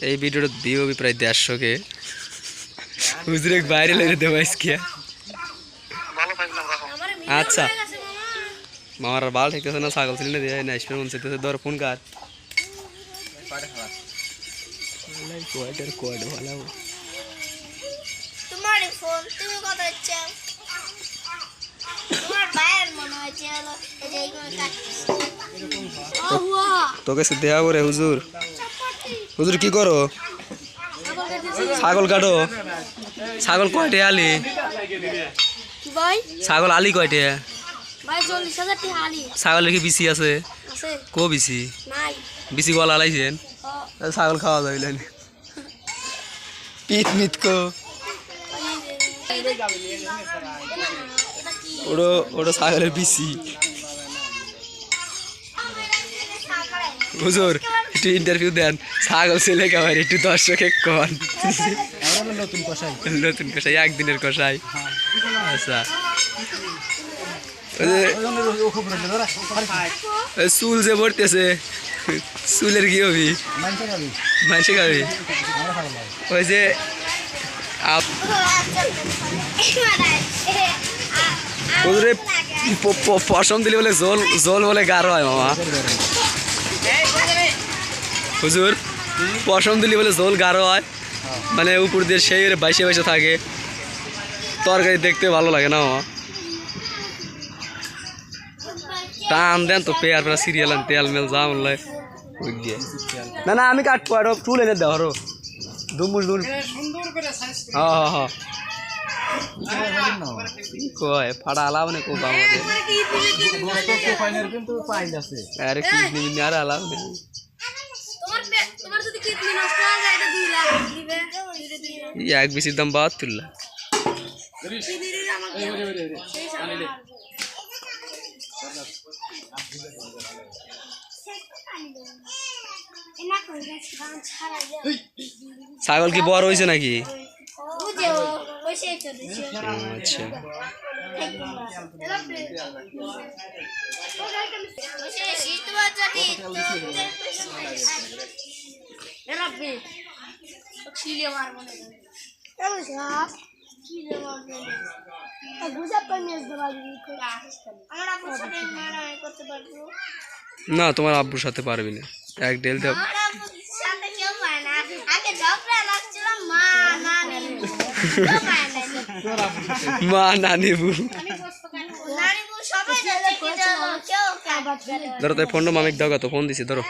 এই ভিডিওর ভিউ হবে প্রায় 150 কে হুজুরে ভাইরাল হয়ে দেব আজকে আচ্ছা মামার বাল ঠিকতেছে না ছাগল ছিল না দিয়ে না স্পেন মন চাইতেছে ধর ফোন কার কোয়ার্টার কোয়ার্ড ভালো তোমার ফোন তুমি কথা চাও তোমার ভাইয়ের মনে হচ্ছে হলো এই তোকে দেয়া করে হুজুর হুজুর কি করো ছাগল কাটো ছাগল কয়টে আলি ভাই ছাগল আলি কয়টে ভাই 40,000 টাকা আলি ছাগলের কি বিসি আছে আছে কো বিসি নাই বিসি গলা লাইছেন ছাগল খাওয়া যাবে না পিট মিট কো ওড়ো ওড়ো ছাগলের বিসি হুজুর একটু ইন্টারভিউ দেন ছাগল ছেলে কেমন একটু দর্শকে কন নতুন কষাই একদিনের কষাই আচ্ছা চুল যে পড়তেছে চুলের কি হবি মানুষে খাবি ওই যে পশম দিলে বলে জল জল বলে গাঢ় হয় মামা হুজুর পশম দিলে বলে জল গাঢ় হয় মানে উপর দিয়ে সেই বাইশে বাইশে থাকে তরকারি দেখতে ভালো লাগে না মামা টান দেন তো পেয়ার পেয়ার সিরিয়াল আন তেল মেল যা বললে না না আমি কাটবো আর চুল এনে দাও আরো দুমুল দুল হ্যাঁ হ্যাঁ কয় ফাড়া আলাও না কোবা আমাদের আরে কিডনি মিনি আর আলাও না তোমার যদি কিডনি নষ্ট হয়ে যায় এটা 2 লাখ দিবে এক বিসির দাম 72 লাখ ছাগল কি বড় হয়েছে নাকি আচ্ছা না তোমার আব্বুর সাথে পারবি না এক ডেল দেব মা নানি বু ধরো তাই ফোনটা মামিক দাও তো ফোন দিছি ধরো